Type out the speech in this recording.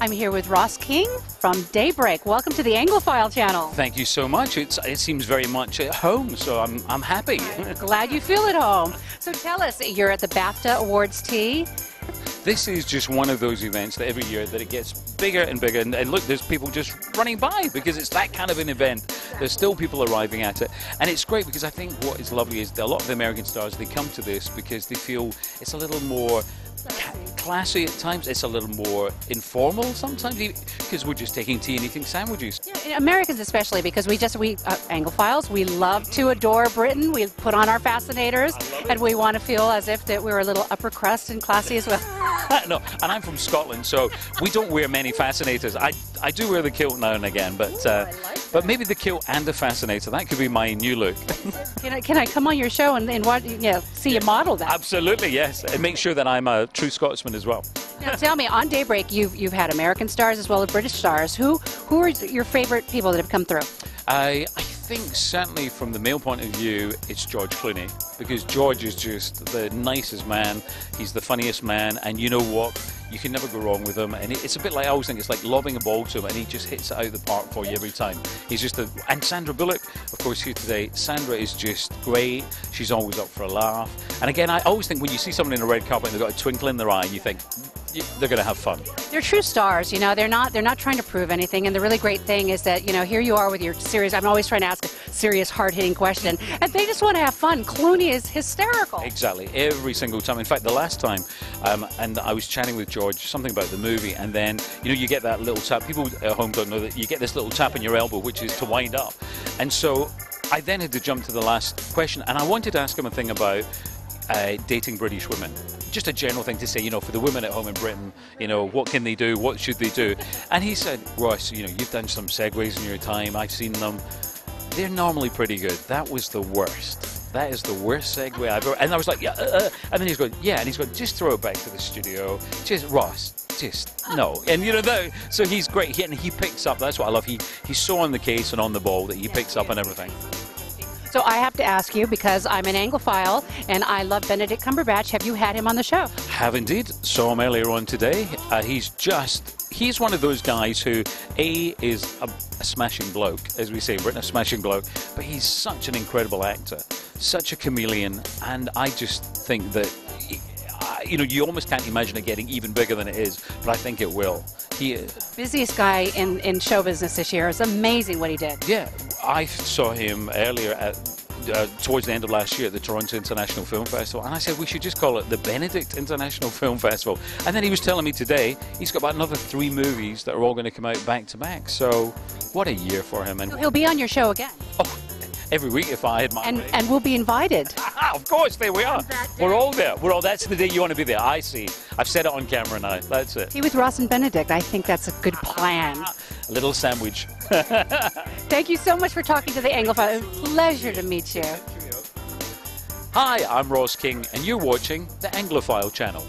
I'm here with Ross King from Daybreak. Welcome to the Anglophile Channel. Thank you so much. It seems very much at home, so I'm happy. Glad you feel at home. So tell us, you're at the BAFTA Awards tea. This is just one of those events that every year that it gets bigger and bigger, and look, there's people just running by because it's that kind of an event. There's still people arriving at it, and it's great because I think what is lovely is that a lot of the American stars, they come to this because they feel it's a little more classy at times, it's a little more informal sometimes, because we're just taking tea and eating sandwiches. Yeah, Americans especially, because we Anglophiles, we love to adore Britain. We put on our fascinators, and we want to feel as if that we're a little upper crust and classy as well. No, and I'm from Scotland, so we don't wear many fascinators. I do wear the kilt now and again, but maybe the kilt and the fascinator, that could be my new look. Can I come on your show and watch, see you model that? Absolutely, yes, and make sure that I'm a true Scotsman as well. Now tell me, on Daybreak, you've had American stars as well as British stars. Who are your favorite people that have come through? I think certainly from the male point of view, it's George Clooney, because George is just the nicest man. He's the funniest man, and you know what? You can never go wrong with him. And it's a bit like, I always think it's like lobbing a ball to him, and he just hits it out of the park for you every time. He's just and Sandra Bullock, of course, here today. Sandra is just great. She's always up for a laugh. And again, I always think when you see someone in a red carpet and they've got a twinkle in their eye, and you think, they're going to have fun. They're true stars, they're not trying to prove anything, and the really great thing is that, here you are with your serious, I'm always trying to ask a serious, hard-hitting question, and they just want to have fun. Clooney is hysterical. Exactly, every single time. In fact, the last time, and I was chatting with George, something about the movie, and then, you get that little tap. People at home don't know that you get this little tap on your elbow, which is to wind up. And so I then had to jump to the last question, and I wanted to ask him a thing about dating British women. Just a general thing to say, for the women at home in Britain, what can they do? What should they do? And he said, Ross, you've done some segues in your time. I've seen them. They're normally pretty good. That was the worst. That is the worst segue I've ever. And I was like, yeah. And then he's going, yeah. And he's going, just throw it back to the studio. Just, Ross, just no. And so he's great. And he picks up. That's what I love. He's so on the case and on the ball that he picks up on everything. So I have to ask you, because I'm an Anglophile and I love Benedict Cumberbatch, have you had him on the show? Have indeed. Saw him earlier on today. He's one of those guys who, is a smashing bloke, as we say in Britain, a smashing bloke, but he's such an incredible actor, such a chameleon, and I just think that, you almost can't imagine it getting even bigger than it is, but I think it will. He is. Busiest guy in show business this year. It's amazing what he did. Yeah, I saw him earlier towards the end of last year at the Toronto International Film Festival, and I said we should just call it the Benedict International Film Festival. And then he was telling me today he's got about another 3 movies that are all going to come out back to back. So what a year for him. And so he'll be on your show again. Oh, every week if I had my way. And we'll be invited. Of course, there we are. We're all there. That's the day you want to be there. I see. I've said it on camera now. That's it. Tea with Ross and Benedict. I think that's a good plan. A little sandwich. Thank you so much for talking to the Anglophile. Pleasure to meet you. Hi, I'm Ross King, and you're watching the Anglophile Channel.